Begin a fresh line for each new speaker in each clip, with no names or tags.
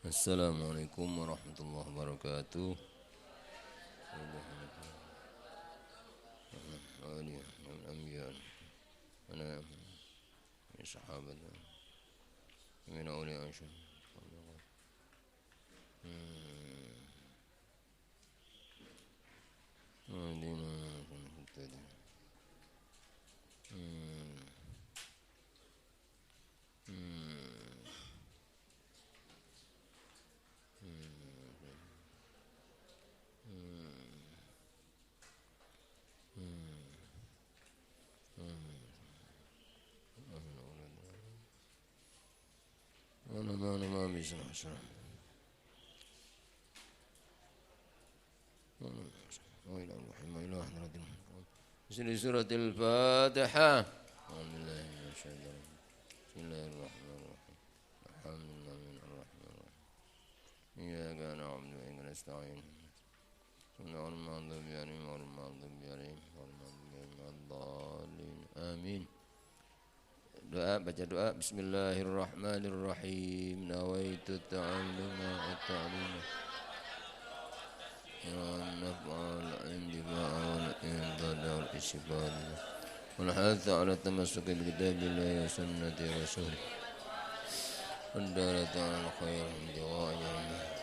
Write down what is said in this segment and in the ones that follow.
Assalamualaikum warahmatullahi wabarakatuh. Anbiya ana min sahabati min awliya asyam. Ana ma bisa asal. Bismillah suratul Fatihah. Alhamdulillah masyaallah. Bismillahirrahmanirrahim. Alhamdulillahirrahmanirrahim. Iyyaka na'budu wa iyyaka nasta'in. Amin. Doa, baca doa. Bismillahirrahmanirrahim. Nawaitu ta'alluma wa ta'lima wa naf'al indifa wal intada wal istifada wal hatha ala tamassuki bi kitabillahi wa sunnati rasulih wal darata al khair jawa'iyah.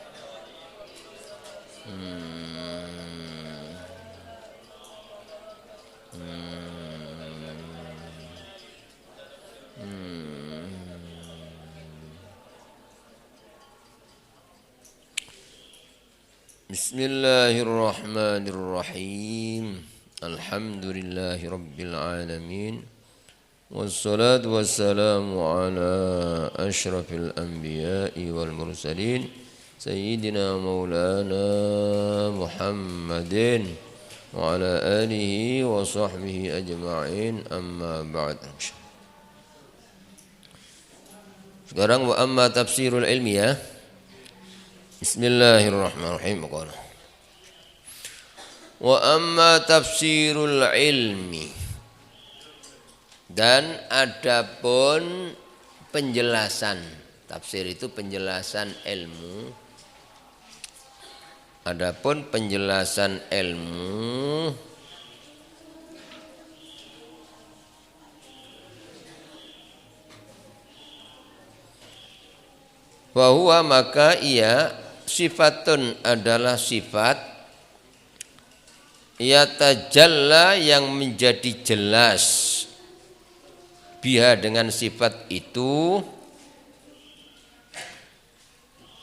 Bismillahirrahmanirrahim. Alhamdulillahi rabbil alamin. Wassalatu wassalamu ala asyrafil anbiya'i wal mursalin Sayyidina maulana Muhammadin wa ala alihi wa sahbihi ajma'in, amma ba'd. Sekarang wa amma tafsirul ilmiyah. Bismillahirrahmanirrahim. Wa amma tafsirul ilmi, dan adapun penjelasan. Tafsir itu penjelasan ilmu. Adapun penjelasan ilmu, bahwa maka ia sifatun adalah sifat yatajalla yang menjadi jelas biha dengan sifat itu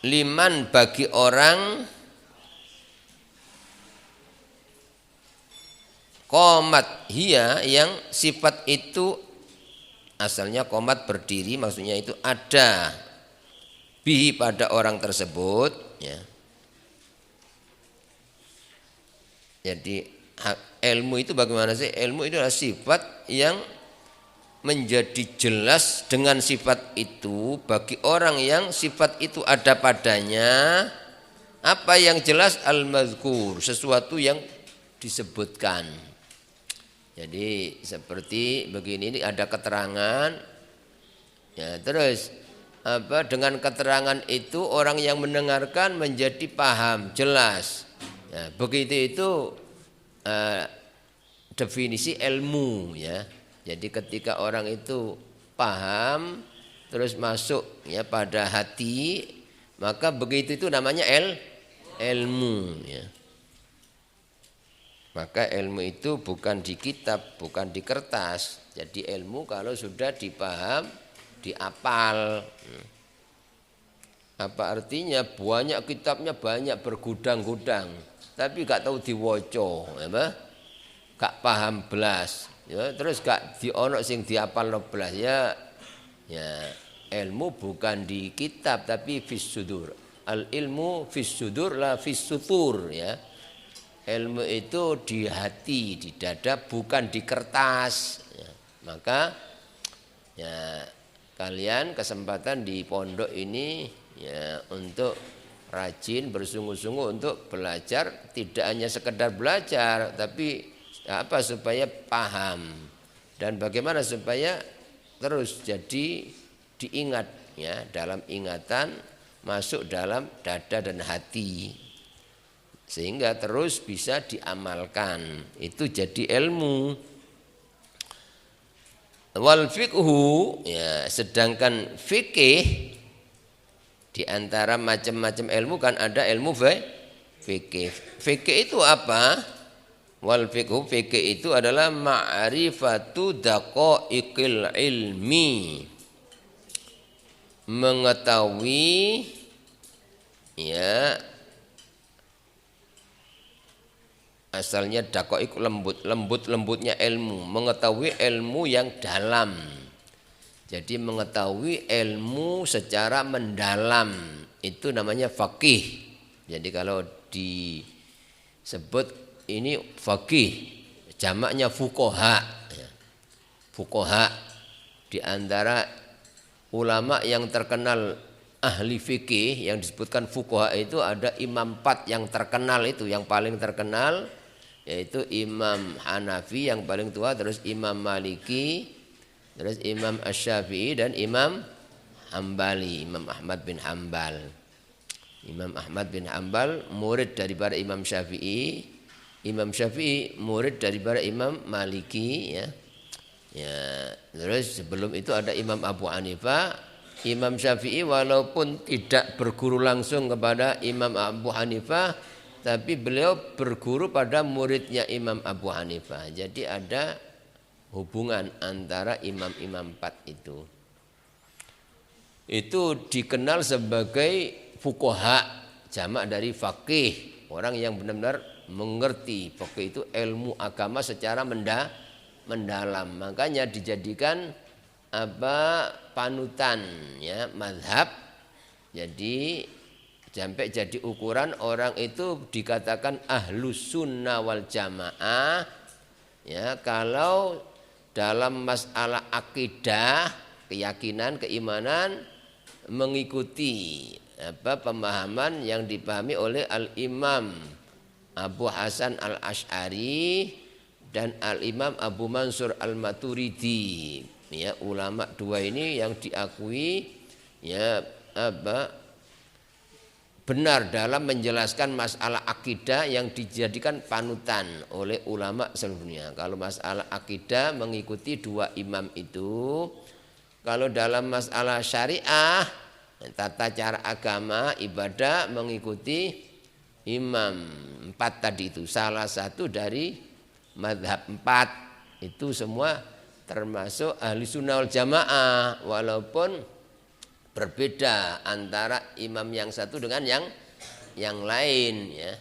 liman bagi orang qomat hiya yang sifat itu asalnya qomat berdiri, maksudnya itu ada bihi pada orang tersebut ya. Jadi ilmu itu bagaimana sih? Ilmu itu adalah sifat yang menjadi jelas dengan sifat itu bagi orang yang sifat itu ada padanya. Apa yang jelas? Al-mazkur, sesuatu yang disebutkan. Jadi seperti begini, ini ada keterangan ya, terus dengan keterangan itu orang yang mendengarkan menjadi paham, jelas ya, begitu itu definisi ilmu ya. Jadi ketika orang itu paham terus masuk ya pada hati, maka begitu itu namanya ilmu ya. Maka ilmu itu bukan di kitab, bukan di kertas. Jadi ilmu kalau sudah dipaham, diapal. Apa artinya? Banyak kitabnya, banyak bergudang-gudang, tapi gak tahu diwoco, apa? Gak paham belas. Ya, terus gak dionok sing diapal no belas ya. Ya, ilmu bukan di kitab tapi fis sudur. Al ilmu fis sudur la fis sutur ya. Ilmu itu di hati, di dada, bukan di kertas ya. Maka ya kalian kesempatan di pondok ini ya untuk rajin bersungguh-sungguh untuk belajar, tidak hanya sekedar belajar tapi apa supaya paham dan bagaimana supaya terus jadi diingat ya, dalam ingatan masuk dalam dada dan hati sehingga terus bisa diamalkan. Itu jadi ilmu. Wal fiqhu, ya, sedangkan fikih di antara macam-macam ilmu kan ada ilmu fikih. Fikih itu apa? Wal fiqhu, fikih itu adalah ma'rifatu daqaiqil ilmi. Mengetahui, ya, asalnya daqaiq lembutnya ilmu, mengetahui ilmu yang dalam. Jadi mengetahui ilmu secara mendalam itu namanya faqih. Jadi kalau disebut ini faqih, jamaknya fuqaha. Fuqaha di antara ulama yang terkenal ahli fikih yang disebutkan fuqaha itu ada imam 4 yang terkenal itu, yang paling terkenal yaitu Imam Hanafi yang paling tua, terus Imam Maliki, terus Imam Asy-Syafi'i dan Imam Hambali, Imam Ahmad bin Hambal. Imam Ahmad bin Hambal murid daripada Imam Syafi'i, Imam Syafi'i murid daripada Imam Maliki, ya. Ya, terus sebelum itu ada Imam Abu Hanifah. Imam Syafi'i walaupun tidak berguru langsung kepada Imam Abu Hanifah, tapi beliau berguru pada muridnya Imam Abu Hanifah. Jadi ada hubungan antara imam-imam 4 itu. Itu dikenal sebagai fuqaha, jamak dari faqih, orang yang benar-benar mengerti. Faqih itu ilmu agama secara mendalam. Makanya dijadikan panutan, ya, mazhab. Jadi sampai jadi ukuran orang itu dikatakan ahlus sunnah wal jamaah, ya, kalau dalam masalah akidah, keyakinan, keimanan mengikuti pemahaman yang dipahami oleh Al-Imam Abu Hasan Al-Asy'ari dan Al-Imam Abu Mansur Al-Maturidi, ya, ulama dua ini yang diakui, ya, benar dalam menjelaskan masalah akidah yang dijadikan panutan oleh ulama seluruh dunia. Kalau masalah akidah mengikuti dua imam itu. Kalau dalam masalah syariah, tata cara agama, ibadah mengikuti imam 4 tadi itu. Salah satu dari mazhab 4 itu semua termasuk ahli sunnah wal jamaah, walaupun berbeda antara imam yang satu dengan yang lain, ya.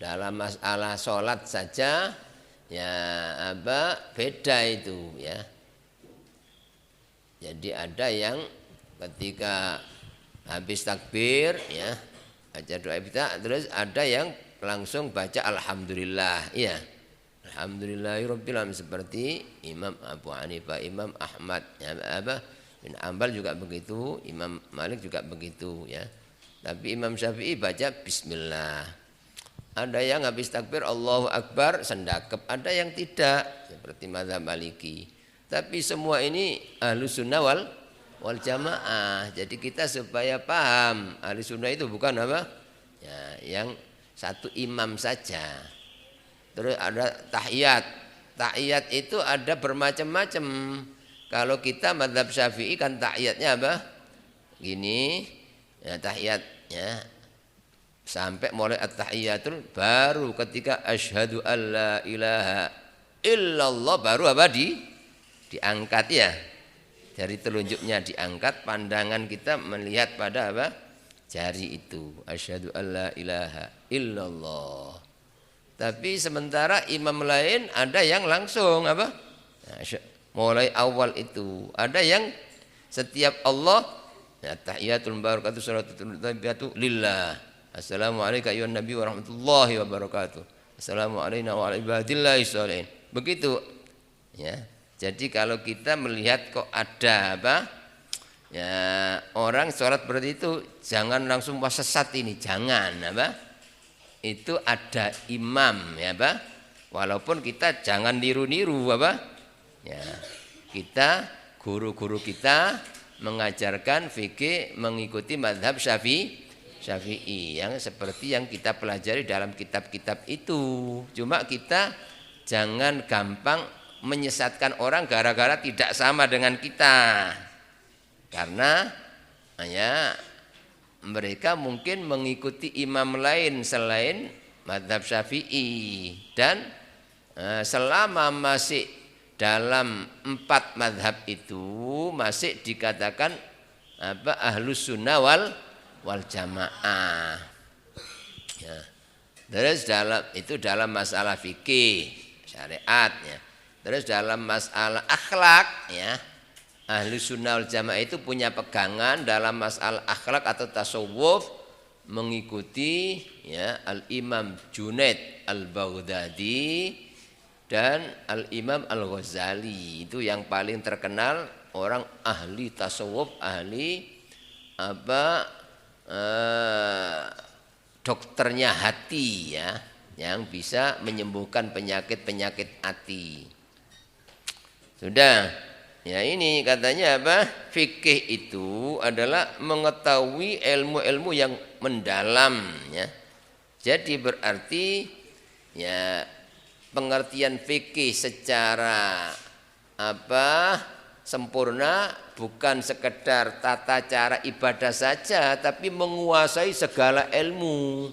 Dalam masalah sholat saja, ya, beda itu, ya. Jadi ada yang ketika habis takbir, ya, baca doa iftitah, terus ada yang langsung baca alhamdulillah, ya. Alhamdulillahirabbil alamin, seperti Imam Abu Hanifah, Imam Ahmad, ya, bin Ambal juga begitu, Imam Malik juga begitu, ya. Tapi Imam Syafi'i baca bismillah. Ada yang habis takbir Allahu Akbar sendakep, ada yang tidak, seperti mazhab Maliki. Tapi semua ini Ahlus Sunnah wal Jamaah. Jadi kita supaya paham, Ahlus Sunnah itu bukan apa? Ya, yang satu imam saja. Terus ada tahiyat. Tahiyat itu ada bermacam-macam. Kalau kita mazhab Syafi'i kan tahiyatnya apa? Gini, ya, tahiyatnya sampai mulai at-tahiyatul, baru ketika asyhadu alla ilaha illallah baru apa diangkat, ya. Jari telunjuknya diangkat, pandangan kita melihat pada apa? Jari itu. Asyhadu alla ilaha illallah. Tapi sementara imam lain ada yang langsung apa? Mulai awal itu ada yang setiap Allah, ya, tahiyatul barakatuh salawatun tayyibatu lillah, assalamualaikum ayyuhan nabi wa rahmatullahi wa barakatuh, assalamu alayna wa ala ibadillahi sholihin. Begitu, ya. Jadi kalau kita melihat kok ada apa, ya, orang sholat seperti itu, jangan langsung wah sesat ini, jangan apa. Itu ada imam, ya, apa. Walaupun kita jangan niru-niru apa. Ya, kita, guru-guru kita mengajarkan fikih mengikuti mazhab Syafi'i yang seperti yang kita pelajari dalam kitab-kitab itu. Cuma kita jangan gampang menyesatkan orang gara-gara tidak sama dengan kita. Karena hanya mereka mungkin mengikuti imam lain selain mazhab Syafi'i, dan selama masih dalam 4 mazhab itu masih dikatakan ahlus sunnah wal jamaah. Ya. Terus dalam masalah fikih syariatnya. Terus dalam masalah akhlak, ya, ahlus sunnah wal jamaah itu punya pegangan dalam masalah akhlak atau tasawuf mengikuti, ya, Al-Imam Junaid Al-Baghdadi dan Al-Imam Al-Ghazali. Itu yang paling terkenal orang ahli tasawuf, ahli dokternya hati, ya, yang bisa menyembuhkan penyakit-penyakit hati. Sudah, ya, ini katanya fikih itu adalah mengetahui ilmu-ilmu yang mendalam, ya. Jadi berarti, ya, pengertian fikih secara sempurna bukan sekedar tata cara ibadah saja, tapi menguasai segala ilmu.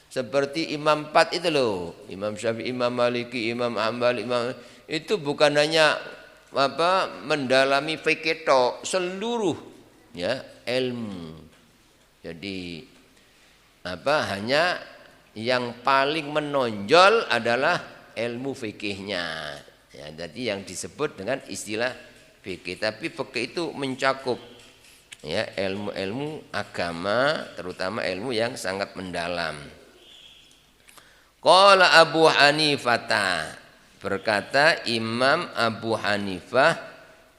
Seperti Imam 4 itu loh, Imam Syafi'i, Imam Maliki, Imam Hambali, itu bukan hanya mendalami fikih tok, seluruh, ya, ilmu. Jadi hanya yang paling menonjol adalah ilmu fikihnya, ya, jadi yang disebut dengan istilah fikih. Tapi fikih itu mencakup, ya, ilmu-ilmu agama, terutama ilmu yang sangat mendalam. Qala Abu Hanifah, berkata Imam Abu Hanifah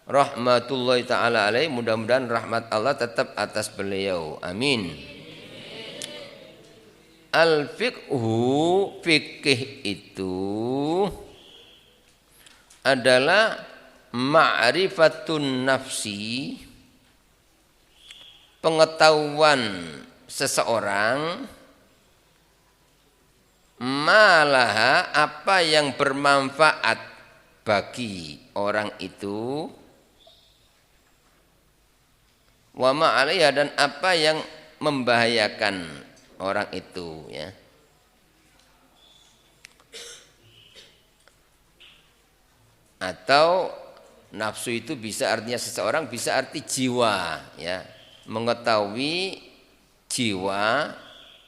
rahmatullahi taala alaih, mudah-mudahan rahmat Allah tetap atas beliau, amin. Al-fiqhu, fikih itu adalah ma'rifatun nafsi, pengetahuan seseorang, malaha, apa yang bermanfaat bagi orang itu, wa ma'alaiha, dan apa yang membahayakan orang itu, ya. Atau nafsu itu bisa artinya seseorang, bisa arti jiwa, ya. Mengetahui jiwa,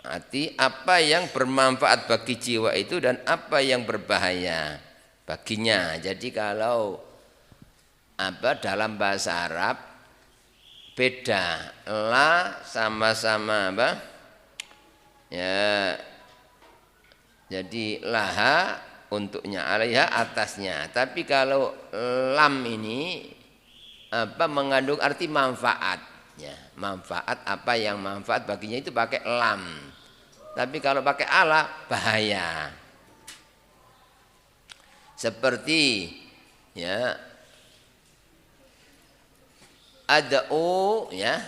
arti apa yang bermanfaat bagi jiwa itu dan apa yang berbahaya baginya. Jadi kalau dalam bahasa Arab beda, la sama-sama ya, jadi laha untuknya, alaiha atasnya. Tapi kalau lam ini mengandung arti manfaat, ya, manfaat, apa yang manfaat baginya itu pakai lam. Tapi kalau pakai ala bahaya. Seperti, ya, ad'u, ya,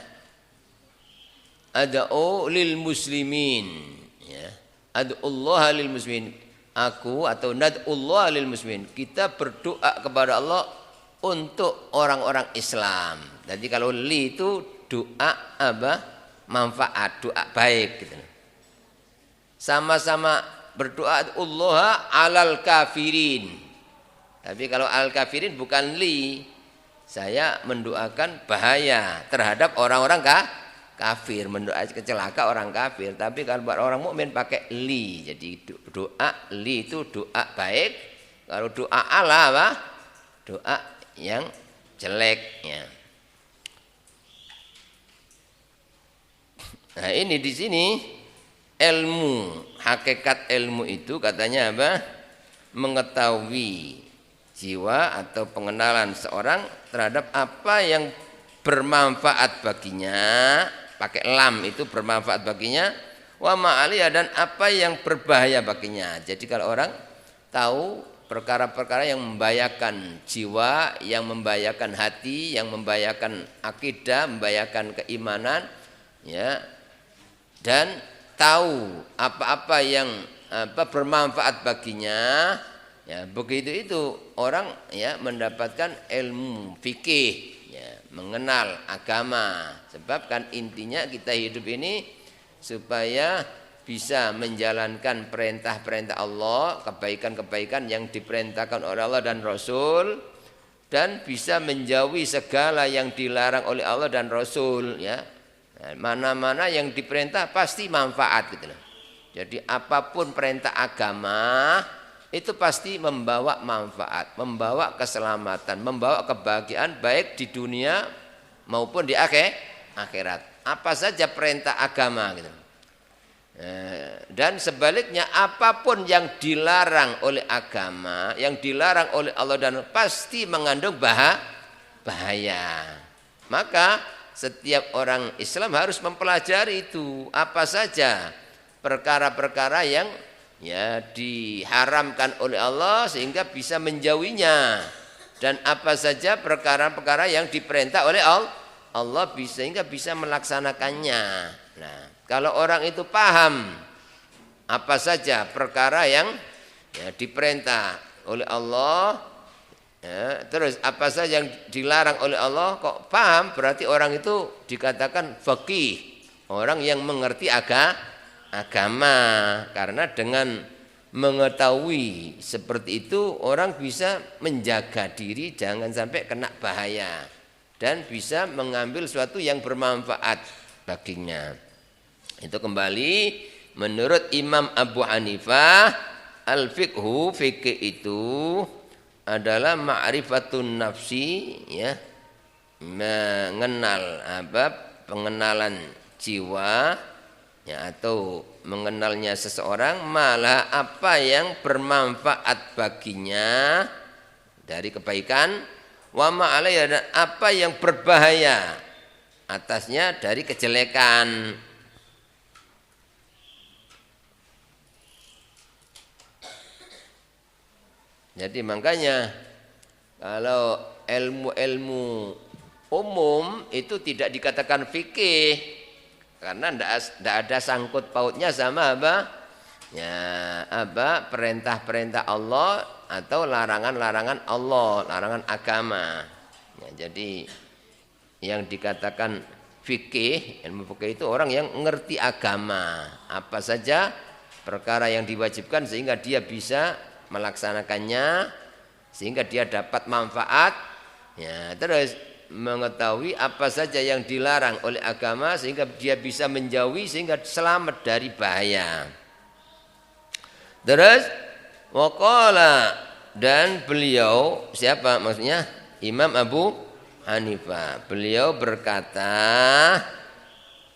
ad'u lil muslimin, ya, ad'ullaha lil muslimin, aku atau nad'ullaha lil muslimin, kita berdoa kepada Allah untuk orang-orang Islam. Jadi kalau li itu doa manfaat, doa baik, gitu. Sama-sama berdoa Allah alal kafirin. Tapi kalau al kafirin bukan li, saya mendoakan bahaya terhadap orang-orang kafir, mendoakan celaka orang kafir. Tapi kalau buat orang mukmin pakai li. Jadi doa li itu doa baik. Kalau doa ala doa yang jelek, ya. Nah, ini di sini ilmu, hakikat ilmu itu katanya mengetahui jiwa atau pengenalan seorang terhadap apa yang bermanfaat baginya, pakai lam itu bermanfaat baginya, wa ma'aliyah, dan apa yang berbahaya baginya. Jadi kalau orang tahu perkara-perkara yang membahayakan jiwa, yang membahayakan hati, yang membahayakan akidah, membahayakan keimanan, ya. Dan tahu apa-apa yang bermanfaat baginya, ya. Begitu itu orang ya mendapatkan ilmu fikih, ya, mengenal agama. Sebab kan intinya kita hidup ini supaya bisa menjalankan perintah-perintah Allah, kebaikan-kebaikan yang diperintahkan oleh Allah dan Rasul, dan bisa menjauhi segala yang dilarang oleh Allah dan Rasul, ya. Mana-mana yang diperintah pasti manfaat gitu loh. Jadi apapun perintah agama itu pasti membawa manfaat, membawa keselamatan, membawa kebahagiaan baik di dunia maupun di akhirat. Apa saja perintah agama gitu. Dan sebaliknya apapun yang dilarang oleh agama, yang dilarang oleh Allah dan pasti mengandung bahaya. Maka setiap orang Islam harus mempelajari itu, apa saja perkara-perkara yang ya diharamkan oleh Allah sehingga bisa menjauhinya, dan apa saja perkara-perkara yang diperintah oleh Allah sehingga bisa melaksanakannya. Nah, kalau orang itu paham apa saja perkara yang ya, diperintah oleh Allah, ya, terus apa saja yang dilarang oleh Allah, kok paham, berarti orang itu dikatakan faqih, orang yang mengerti agama. Karena dengan mengetahui seperti itu orang bisa menjaga diri jangan sampai kena bahaya dan bisa mengambil sesuatu yang bermanfaat baginya. Itu kembali menurut Imam Abu Hanifah, al-fiqhu, fikih itu adalah ma'rifatun nafsi, ya, mengenal pengenalan jiwa, ya, atau mengenalnya seseorang, malah apa yang bermanfaat baginya dari kebaikan, wa ma'alaiha, dan apa yang berbahaya atasnya dari kejelekan. Jadi makanya kalau ilmu-ilmu umum itu tidak dikatakan fikih karena tidak ada sangkut pautnya sama ya, perintah-perintah Allah atau larangan-larangan Allah, larangan agama. Ya, jadi yang dikatakan fikih, ilmu fikih itu orang yang mengerti agama, apa saja perkara yang diwajibkan sehingga dia bisa melaksanakannya sehingga dia dapat manfaat, ya, terus mengetahui apa saja yang dilarang oleh agama sehingga dia bisa menjauhi sehingga selamat dari bahaya. Terus waqala, dan beliau, siapa maksudnya? Imam Abu Hanifah. Beliau berkata,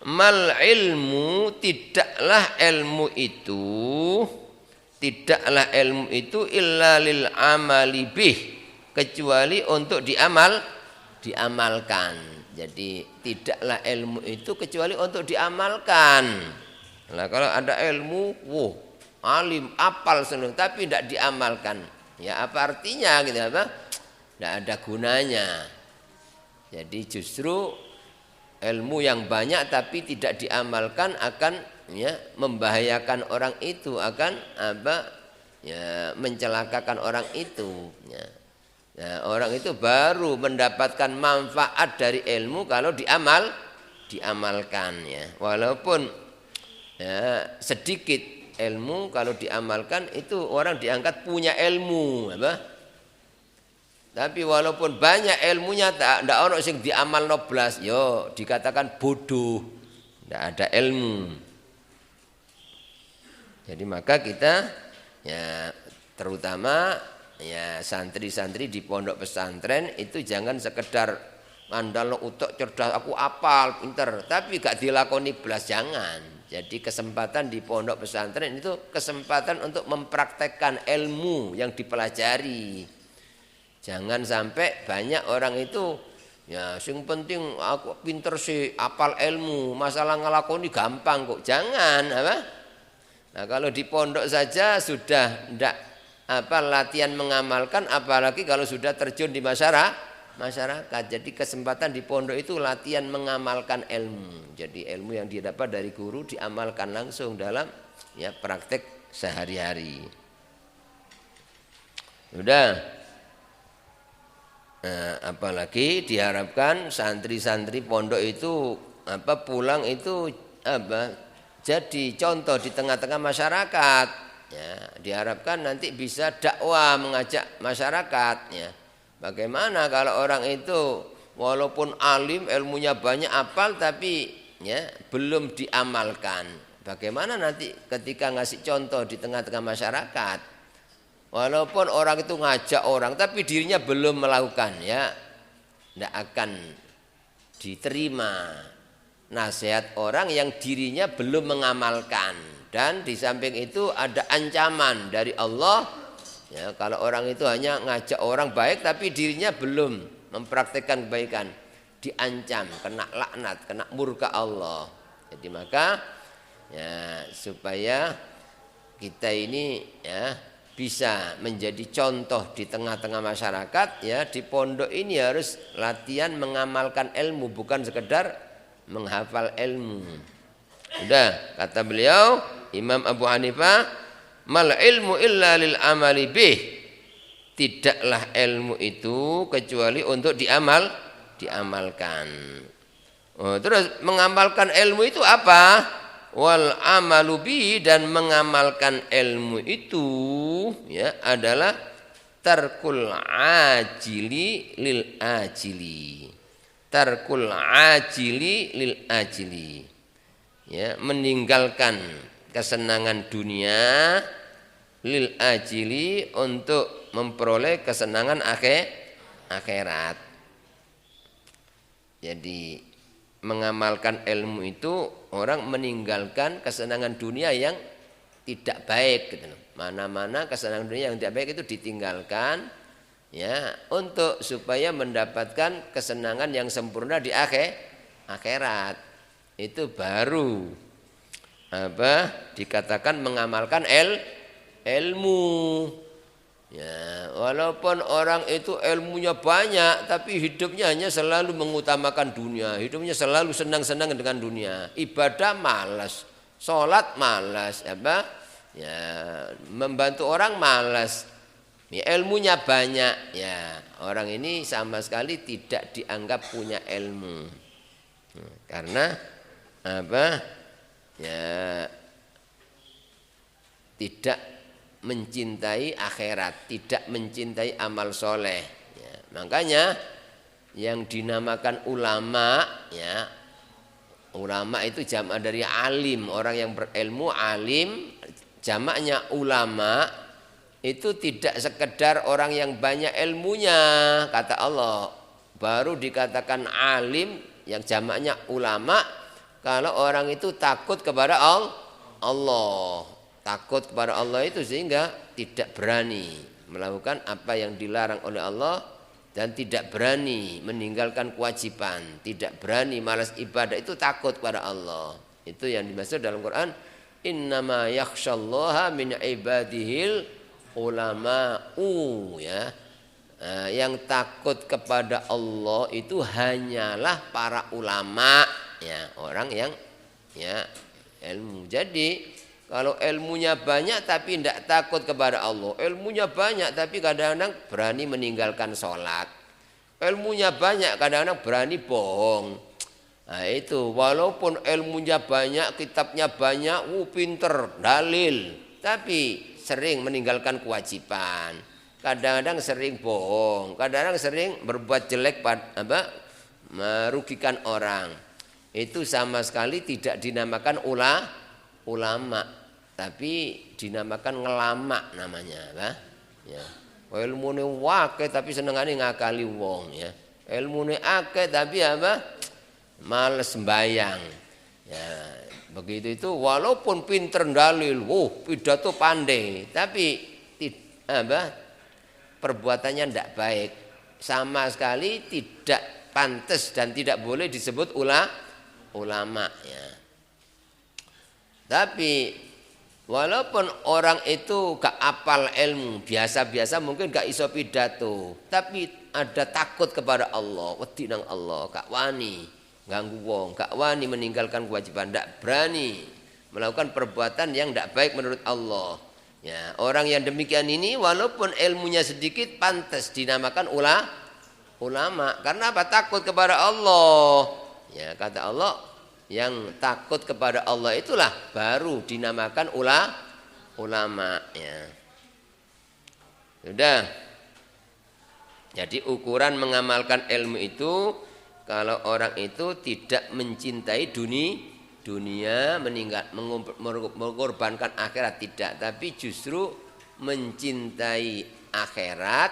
mal ilmu, tidaklah ilmu itu illa lil amali bih, kecuali untuk diamalkan. Jadi tidaklah ilmu itu kecuali untuk diamalkan. Nah, kalau ada ilmu, alim, apal senang, tapi tidak diamalkan, ya apa artinya gitu, apa? Tidak ada gunanya. Jadi justru ilmu yang banyak tapi tidak diamalkan akan ya membahayakan orang itu, akan ya mencelakakan orang itu, ya. Nah, orang itu baru mendapatkan manfaat dari ilmu kalau diamalkan, ya. Walaupun ya sedikit ilmu, kalau diamalkan itu orang diangkat punya ilmu, apa? Tapi walaupun banyak ilmunya tidak ono sing diamalno blas, yo dikatakan bodoh, tidak ada ilmu. Jadi maka kita ya terutama ya santri-santri di pondok pesantren itu jangan sekedar ngandalno utek cerdas, aku apal pinter, tapi gak dilakoni blas, jangan. Jadi kesempatan di pondok pesantren itu kesempatan untuk mempraktekkan ilmu yang dipelajari. Jangan sampai banyak orang itu ya sing penting aku pinter sih, apal ilmu, masalah ngelakoni gampang kok. Jangan, apa? Nah, kalau di pondok saja sudah tidak latihan mengamalkan, apalagi kalau sudah terjun di masyarakat. Jadi kesempatan di pondok itu latihan mengamalkan ilmu. Jadi ilmu yang didapat dari guru diamalkan langsung dalam praktek sehari-hari. Sudah. Apalagi diharapkan santri-santri pondok itu pulang itu jadi contoh di tengah-tengah masyarakat. Ya, diharapkan nanti bisa dakwah mengajak masyarakat. Ya. Bagaimana kalau orang itu walaupun alim ilmunya banyak apal tapi belum diamalkan. Bagaimana nanti ketika ngasih contoh di tengah-tengah masyarakat? Walaupun orang itu ngajak orang tapi dirinya belum melakukan, tidak akan diterima nasihat orang yang dirinya belum mengamalkan. Dan di samping itu ada ancaman dari Allah, kalau orang itu hanya ngajak orang baik tapi dirinya belum mempraktikkan kebaikan, diancam, kena laknat, kena murka Allah. Jadi maka supaya kita ini bisa menjadi contoh di tengah-tengah masyarakat, di pondok ini harus latihan mengamalkan ilmu, bukan sekedar menghafal ilmu. Udah, kata beliau Imam Abu Hanifah, mal ilmu illa lil amali bih. Tidaklah ilmu itu kecuali untuk diamalkan. Terus mengamalkan ilmu itu apa? Wal amalu bi, dan mengamalkan ilmu itu adalah tarkul ajili lil ajili. Tarkul ajili lil ajili. Meninggalkan kesenangan dunia lil ajili untuk memperoleh kesenangan akhirat. Jadi mengamalkan ilmu itu orang meninggalkan kesenangan dunia yang tidak baik gitu. Mana-mana kesenangan dunia yang tidak baik itu ditinggalkan untuk supaya mendapatkan kesenangan yang sempurna di akhirat. Itu baru dikatakan mengamalkan ilmu. Walaupun orang itu ilmunya banyak tapi hidupnya hanya selalu mengutamakan dunia, hidupnya selalu senang-senang dengan dunia, ibadah malas, sholat malas, membantu orang malas, ilmunya banyak, orang ini sama sekali tidak dianggap punya ilmu. Karena tidak mencintai akhirat, tidak mencintai amal soleh. Makanya yang dinamakan ulama, ulama itu jamak dari alim, orang yang berilmu, alim. Jamaknya ulama itu tidak sekedar orang yang banyak ilmunya, kata Allah. Baru dikatakan alim, yang jamaknya ulama, kalau orang itu takut kepada Allah. Takut kepada Allah itu sehingga tidak berani melakukan apa yang dilarang oleh Allah dan tidak berani meninggalkan kewajiban, tidak berani malas ibadah, itu takut kepada Allah. Itu yang dimaksud dalam Quran, innama yakhsyallaha min ibadihil ulama'u, yang takut kepada Allah itu hanyalah para ulama, orang yang ilmu. Jadi kalau ilmunya banyak tapi tidak takut kepada Allah, ilmunya banyak tapi kadang-kadang berani meninggalkan sholat, ilmunya banyak kadang-kadang berani bohong. Nah itu, walaupun ilmunya banyak, kitabnya banyak, pinter, dalil, tapi sering meninggalkan kewajiban, kadang-kadang sering bohong, kadang-kadang sering berbuat jelek, merugikan orang. Itu sama sekali tidak dinamakan ulama, tapi dinamakan ngelama namanya, ilmune wake tapi senengane ngakali wong, ilmune akeh tapi males sembayang. Begitu itu, walaupun pinter dalil, pidato pandai, tapi perbuatannya tidak baik, sama sekali tidak pantas dan tidak boleh disebut ulama. Tapi Walaupun orang itu gak apal ilmu, biasa-biasa mungkin gak iso pidato, tapi ada takut kepada Allah, wedi nang Allah, gak wani ganggu wong, gak wani meninggalkan kewajiban, gak berani melakukan perbuatan yang gak baik menurut Allah. Ya, orang yang demikian ini walaupun ilmunya sedikit pantas dinamakan ulama. Karena apa? Takut kepada Allah. Ya, kata Allah, yang takut kepada Allah itulah baru dinamakan ulama. Ya. Sudah. Jadi ukuran mengamalkan ilmu itu kalau orang itu tidak mencintai dunia mengorbankan akhirat tidak, tapi justru mencintai akhirat,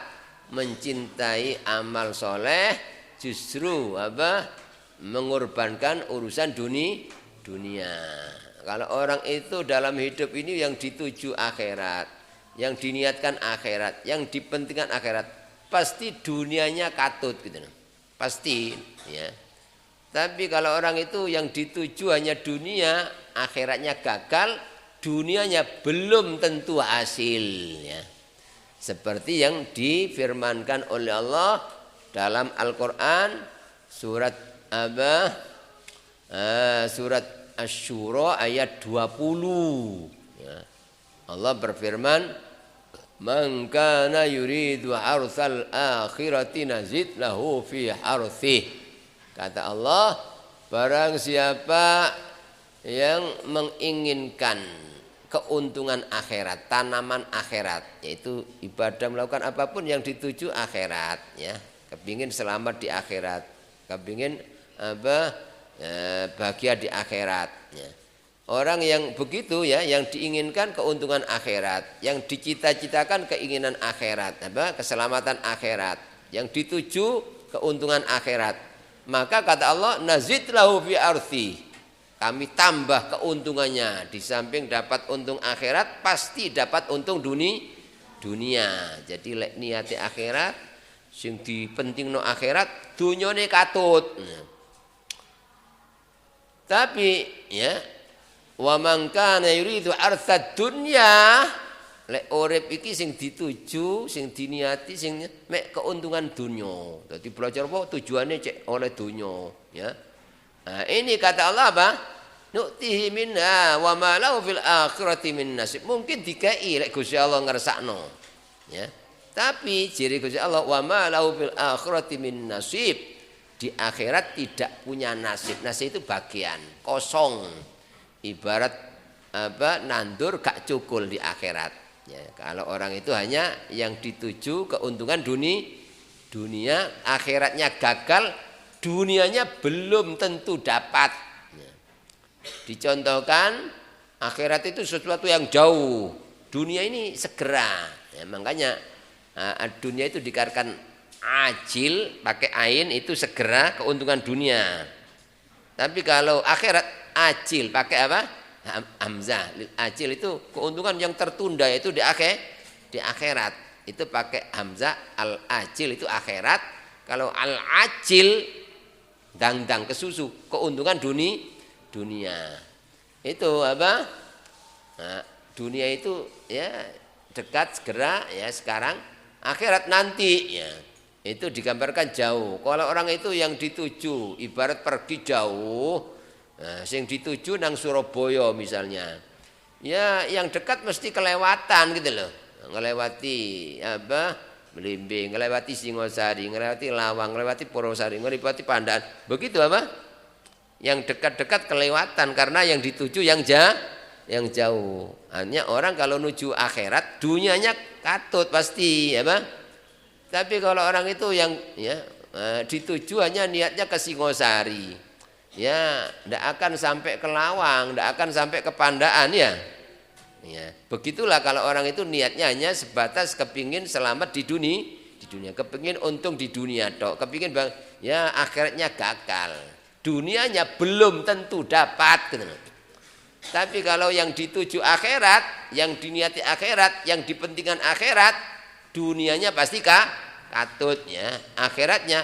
mencintai amal soleh, justru mengorbankan urusan dunia. Kalau orang itu dalam hidup ini yang dituju akhirat, yang diniatkan akhirat, yang dipentingkan akhirat, pasti dunianya katut gitu. Pasti ya. Tapi kalau orang itu yang dituju hanya dunia, akhiratnya gagal, dunianya belum tentu hasil ya. Seperti yang difirmankan oleh Allah dalam Al-Qur'an surat surat Asy-Syura ayat 20 ya. Allah berfirman, "Man kana yuridu harsal akhirati nazid lahu fi harthih." Kata Allah, barang siapa yang menginginkan keuntungan akhirat, tanaman akhirat, yaitu ibadah melakukan apapun yang dituju akhirat ya, kepingin selamat di akhirat, kepingin bahagia di akhirat ya. Orang yang begitu ya, yang diinginkan keuntungan akhirat, yang dicita-citakan keinginan akhirat, keselamatan akhirat, yang dituju keuntungan akhirat, maka kata Allah, nazid lahu fi arthi, kami tambah keuntungannya. Di samping dapat untung akhirat, pasti dapat untung dunia. Jadi lek niate akhirat, sing dipentingno akhirat, dunyane katut. Tapi ya, wa man kana yuridu artsad dunya, lek urip iki sing dituju, sing diniati, sing mek keuntungan dunya. Dadi belajar apa tujuane cek oleh dunya, ya. Nah, ini kata Allah apa? Nu'tihi minha wa ma lahu fil akhirati min nasib. Mungkin dikai lek Gusti Allah ngersakno, ya. Tapi ciri Gusti Allah wa ma lahu fil akhirati min nasib. Di akhirat tidak punya nasib. Nasib itu bagian kosong. Ibarat nandur gak cukul di akhirat. Ya, kalau orang itu hanya yang dituju keuntungan dunia, akhiratnya gagal, dunianya belum tentu dapat. Ya. Dicontohkan, akhirat itu sesuatu yang jauh, dunia ini segera. Ya, makanya dunia itu dikatakan ajil, pakai ain itu segera keuntungan dunia. Tapi kalau akhirat ajil pakai apa? Hamzah. Ajil itu keuntungan yang tertunda, itu di akhirat. Itu pakai hamzah, al ajil itu akhirat. Kalau al ajil dang kesusu, keuntungan dunia. Itu apa? Nah, dunia itu ya dekat segera ya sekarang, akhirat nanti ya. Itu digambarkan jauh. Kalau orang itu yang dituju ibarat pergi jauh, nah, sing dituju nang Surabaya misalnya. Ya yang dekat mesti kelewatan gitu loh. Ngelewati Belimbing, ngelewati Singosari, ngelewati Lawang, ngelewati Purwosari, ngelewati Pandaan. Begitu Yang dekat-dekat kelewatan karena yang dituju yang jauh. Hanya orang kalau nuju akhirat dunianya katut pasti Tapi kalau orang itu yang dituju hanya niatnya ke Singosari, ya tidak akan sampai ke Lawang, tidak akan sampai ke Pandaan ya. Begitulah kalau orang itu niatnya hanya sebatas kepingin selamat di dunia, kepingin untung di dunia tok, kepingin ya akhiratnya gagal, dunianya belum tentu dapat. Tapi kalau yang dituju akhirat, yang diniati akhirat, yang dipentingkan akhirat, dunianya pasti katut ya, akhiratnya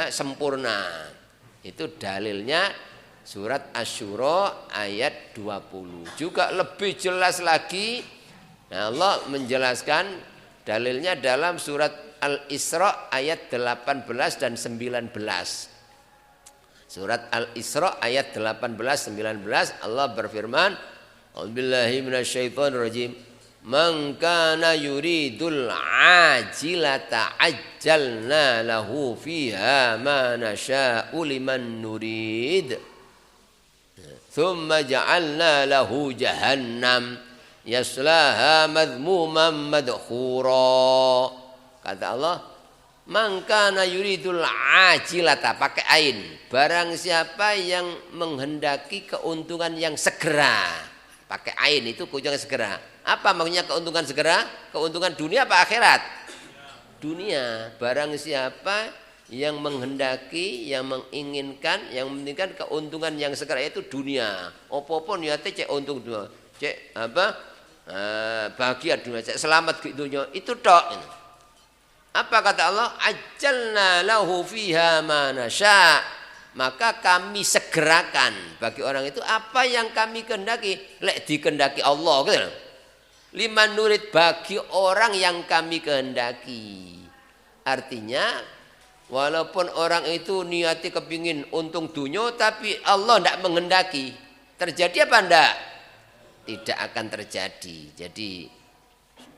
sempurna. Itu dalilnya Surat Asy-Syura ayat 20. Juga lebih jelas lagi, nah Allah menjelaskan dalilnya dalam surat Al-Isra ayat 18 dan 19. Surat Al-Isra ayat 18 19 Allah berfirman, A'udzubillahi minasyaitonirrajim. Man kana yuridul ajilata ajjalna lahu fiha ma nasya'u liman nurid. Thumma ja'alna lahu jahannam yaslaha madhmuman madkhura. Kata Allah, man kana yuridul ajilata, pakai ain, barang siapa yang menghendaki keuntungan yang segera. Pakai ain itu keuntungan segera. Apa maksudnya keuntungan segera? Keuntungan dunia apa akhirat? Dunia. Barang siapa yang menghendaki, yang menginginkan, yang menginginkan keuntungan yang segera, itu dunia. Apa-apa niate cek untung dunia, cek apa? Bahagia dunia, cek selamat di dunia, itu tok. Apa kata Allah? Ajjalna lahu fiha ma nasya'. Maka kami segerakan bagi orang itu apa yang kami kehendaki. Lek dikehendaki Allah gitu. Liman nurid, bagi orang yang kami kehendaki. Artinya walaupun orang itu niati kepingin untung dunia, tapi Allah tidak menghendaki, terjadi apa enggak? Tidak akan terjadi. Jadi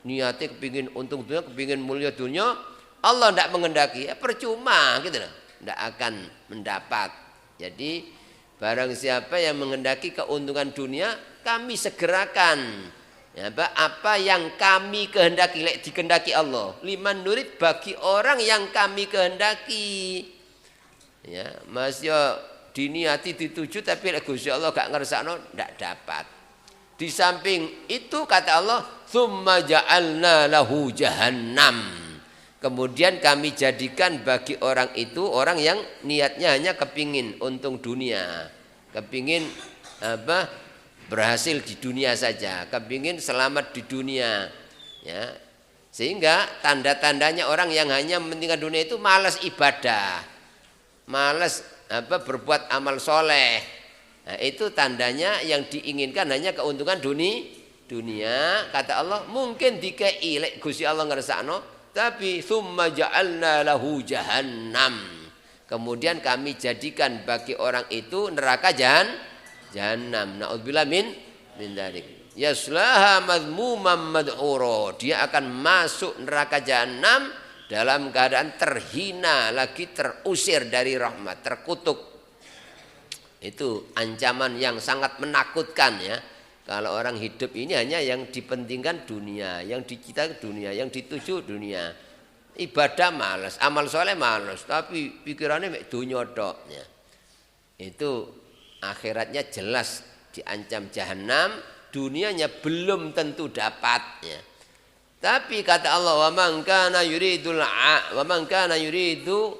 niati kepingin untung dunia, kepingin mulia dunia, Allah tidak menghendaki, ya percuma gitu loh, tidak akan mendapat. Jadi barang siapa yang menghendaki keuntungan dunia, kami segerakan. Ya, apa yang kami kehendaki, dikehendaki Allah. Liman nurid, bagi orang yang kami kehendaki. Ya, masih diniati dituju, tapi Gusti Allah gak ngersakno, ndak dapat. Di samping itu kata Allah, tsumma ja'alna lahu jahannam. Kemudian kami jadikan bagi orang itu, orang yang niatnya hanya kepingin untung dunia, kepingin apa? Berhasil di dunia saja, kepingin selamat di dunia, ya. Sehingga tanda-tandanya orang yang hanya mementingkan dunia itu malas ibadah, malas berbuat amal soleh. Nah, itu tandanya yang diinginkan hanya keuntungan dunia. Kata Allah, mungkin dikei lek Gusti Allah ngersakno, tapi tsumma ja'alna lahu jahannam. Kemudian kami jadikan bagi orang itu neraka Jahannam. Na'udzubillah min dzalik. Yaslaha madhmuman madhura. Dia akan masuk neraka Jahannam dalam keadaan terhina, lagi terusir dari rahmat, terkutuk. Itu ancaman yang sangat menakutkan ya. Kalau orang hidup ini hanya yang dipentingkan dunia, yang dicita dunia, yang dituju dunia. Ibadah malas, amal soleh malas, tapi pikirannya mek dunia tok ya. Itu akhiratnya jelas diancam jahanam, dunianya belum tentu dapat ya. Tapi kata Allah, wa man kana yuridul man kana yuridul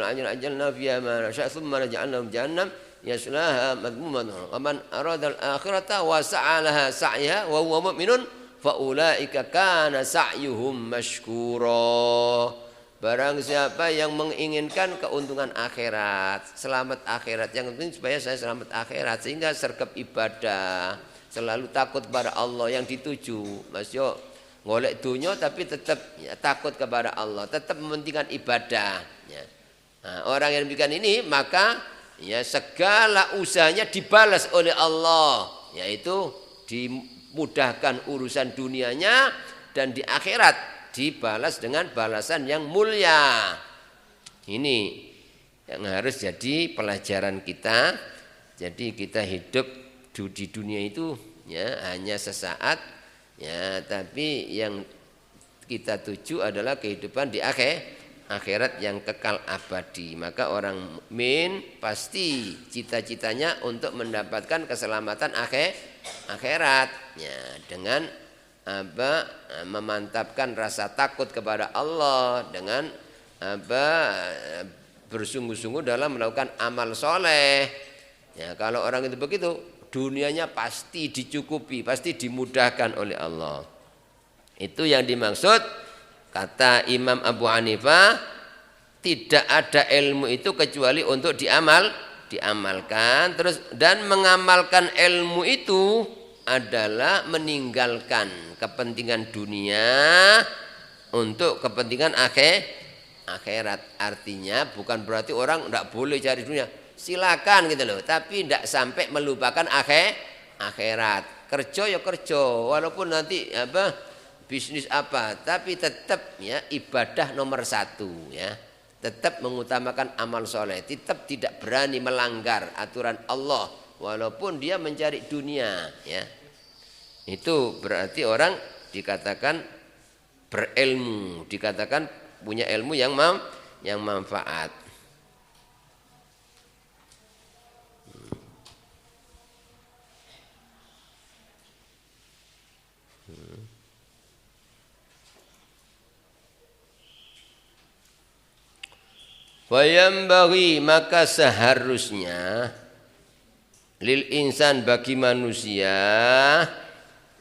ajalna fiha ma nasya' thumma ja'alna jahannam yaslaha madmuman wa man arada al-akhirata wa sa'alaha sa'yaha wa huwa mu'minun fa ulaika kana sa'yuhum mashkura. Barang siapa yang menginginkan keuntungan akhirat, selamat akhirat, yang penting supaya saya selamat akhirat, sehingga sergap ibadah, selalu takut kepada Allah yang dituju. Mas yo golek dunia tapi tetap ya, takut kepada Allah, tetap mementingkan ibadah. Ya. Nah, orang yang demikian ini maka ya segala usahanya dibalas oleh Allah, yaitu dimudahkan urusan dunianya, dan di akhirat dibalas dengan balasan yang mulia. Ini yang harus jadi pelajaran kita. Jadi kita hidup di dunia itu ya hanya sesaat ya, tapi yang kita tuju adalah kehidupan di akhirat yang kekal abadi. Maka orang mukmin pasti cita-citanya untuk mendapatkan keselamatan akhirat ya, dengan memantapkan rasa takut kepada Allah, dengan bersungguh-sungguh dalam melakukan amal soleh. Ya, kalau orang itu begitu, dunianya pasti dicukupi, pasti dimudahkan oleh Allah. Itu yang dimaksud kata Imam Abu Hanifah, tidak ada ilmu itu kecuali untuk diamalkan. Terus dan mengamalkan ilmu itu adalah meninggalkan kepentingan dunia untuk kepentingan akhirat. Artinya bukan berarti orang tidak boleh cari dunia, silakan gitu loh, tapi tidak sampai melupakan akhirat. Kerja ya kerja, walaupun nanti bisnis apa, tapi tetap ya ibadah nomor satu ya. Tetap mengutamakan amal soleh, tetap tidak berani melanggar aturan Allah walaupun dia mencari dunia ya. Itu berarti orang dikatakan berilmu, dikatakan punya ilmu yang manfaat. Wayambaghi, maka seharusnya lil insan, bagi manusia,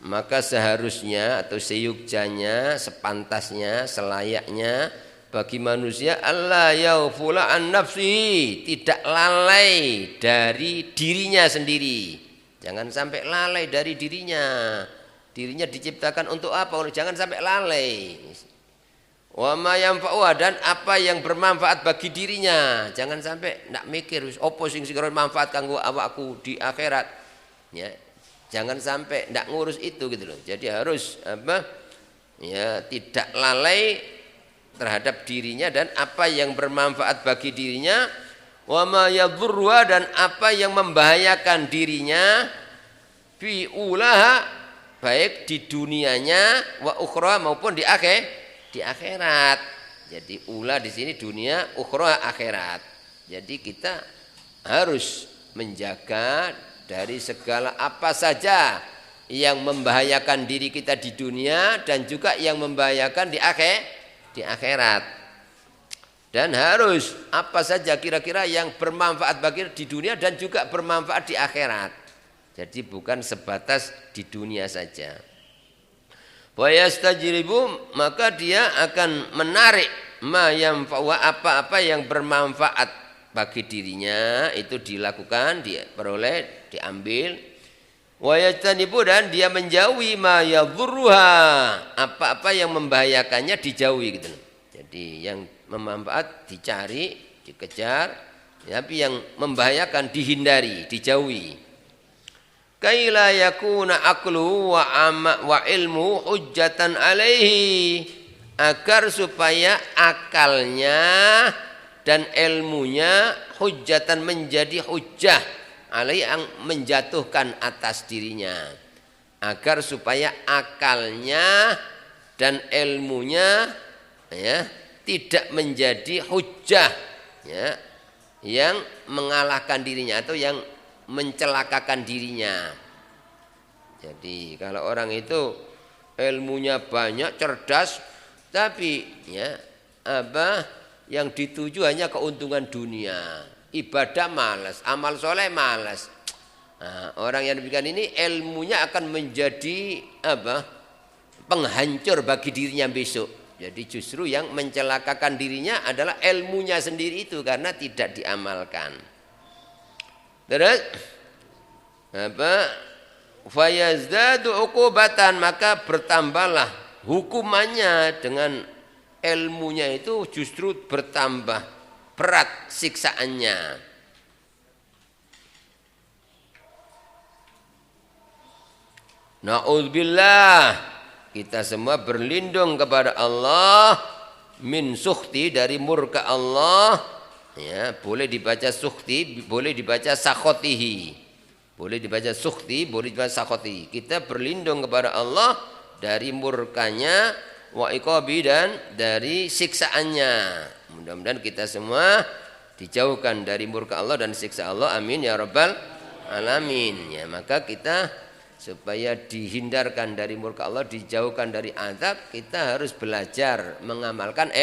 maka seharusnya atau seyukjanya, sepantasnya, selayaknya bagi manusia Allah yaufula an nafsi, tidak lalai dari dirinya sendiri. Jangan sampai lalai dari dirinya. Dirinya diciptakan untuk apa? Jangan sampai lalai. Wa ma yanfa'uha, dan apa yang bermanfaat bagi dirinya. Jangan sampai nak mikir opo sing manfaat kanggo awakku di akhirat. Ya. Jangan sampai ndak ngurus itu gitu loh. Jadi harus ya tidak lalai terhadap dirinya dan apa yang bermanfaat bagi dirinya, wa ma yadhurruha, dan apa yang membahayakan dirinya, fi ulaha, baik di dunianya, wa ukhra, maupun di akhirat. Jadi ula di sini dunia, ukhra akhirat. Jadi kita harus menjaga dari segala apa saja yang membahayakan diri kita di dunia dan juga yang membahayakan di akhirat. Dan harus apa saja kira-kira yang bermanfaat bagi di dunia dan juga bermanfaat di akhirat. Jadi bukan sebatas di dunia saja. Wa yastajribu, maka dia akan menarik ma yanfa'u, apa-apa yang bermanfaat bagi dirinya itu dilakukan, diperoleh, diambil. Wa yajtanibu, dan dia menjauhi ma yadhurruha, apa-apa yang membahayakannya dijauhi gitu. Jadi yang bermanfaat dicari, dikejar, tapi yang membahayakan dihindari, dijauhi. Kaila yakuna aqlu wa ilmu hujjatan alaihi, agar supaya akalnya dan ilmunya hujjatan, menjadi hujjah alaihi, yang menjatuhkan atas dirinya, agar supaya akalnya dan ilmunya ya tidak menjadi hujjah ya yang mengalahkan dirinya atau yang mencelakakan dirinya. Jadi kalau orang itu ilmunya banyak, cerdas, tapi ya yang dituju hanya keuntungan dunia, ibadah malas, amal soleh malas. Nah, orang yang demikian ini ilmunya akan menjadi penghancur bagi dirinya besok. Jadi justru yang mencelakakan dirinya adalah ilmunya sendiri itu karena tidak diamalkan. Terus fayazdadu uqubatan, maka bertambahlah hukumannya dengan ilmunya itu justru bertambah berat siksaannya. Na'udzubillah, kita semua berlindung kepada Allah min sukhti, dari murka Allah. Ya, boleh dibaca sukhti, boleh dibaca sakhotihi. Boleh dibaca sukhti, boleh dibaca sakhotihi. Kita berlindung kepada Allah dari murkanya, wa iqabi, dan dari siksaannya. Mudah-mudahan kita semua dijauhkan dari murka Allah dan siksa Allah. Amin ya rabbal alamin. Ya, maka kita supaya dihindarkan dari murka Allah, dijauhkan dari azab, kita harus belajar mengamalkan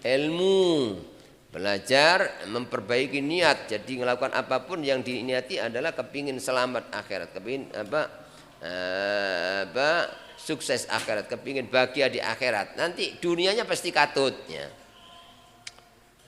ilmu. Belajar memperbaiki niat. Jadi melakukan apapun yang diniati adalah kepingin selamat akhirat, kepingin sukses akhirat, kepingin bahagia di akhirat. Nanti dunianya pasti katutnya.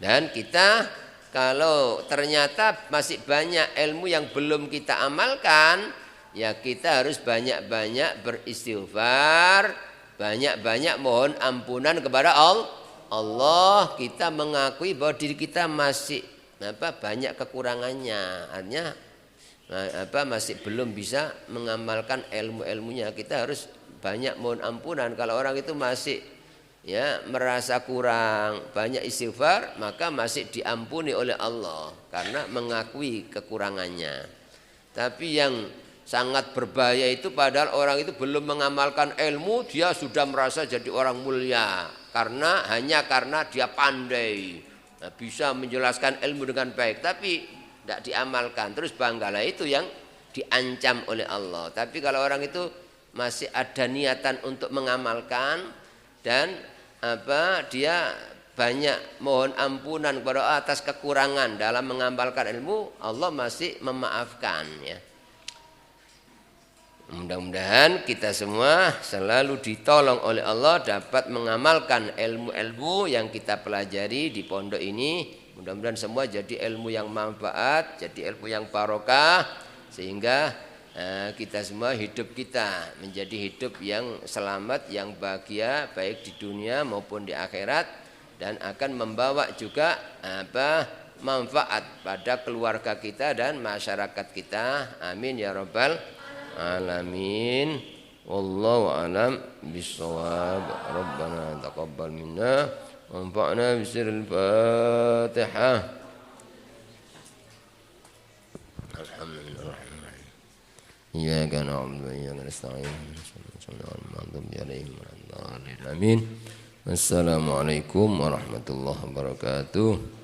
Dan kita kalau ternyata masih banyak ilmu yang belum kita amalkan, ya kita harus banyak-banyak beristighfar, banyak-banyak mohon ampunan kepada Allah. Kita mengakui bahwa diri kita masih banyak kekurangannya, artinya masih belum bisa mengamalkan ilmu-ilmunya. Kita harus banyak mohon ampunan. Kalau orang itu masih merasa kurang, banyak istighfar, maka masih diampuni oleh Allah karena mengakui kekurangannya. Tapi yang sangat berbahaya itu padahal orang itu belum mengamalkan ilmu, dia sudah merasa jadi orang mulia hanya karena dia pandai, bisa menjelaskan ilmu dengan baik, tapi tidak diamalkan, terus banggalah. Itu yang diancam oleh Allah. Tapi kalau orang itu masih ada niatan untuk mengamalkan dan dia banyak mohon ampunan kepada atas kekurangan dalam mengamalkan ilmu, Allah masih memaafkan, ya. Mudah-mudahan kita semua selalu ditolong oleh Allah dapat mengamalkan ilmu-ilmu yang kita pelajari di pondok ini. Mudah-mudahan semua jadi ilmu yang manfaat, jadi ilmu yang barokah, sehingga kita semua hidup kita menjadi hidup yang selamat, yang bahagia baik di dunia maupun di akhirat, dan akan membawa juga manfaat pada keluarga kita dan masyarakat kita. Amin ya rabbal alamin. Wallahu a'lam bishawab. Rabbana taqabbal minna wanfa'na bisirril Fatihah. Alhamdulillah. Iyyaka na'budu wa iyyaka nasta'in. Amin. Wassalamualaikum warahmatullahi wabarakatuh.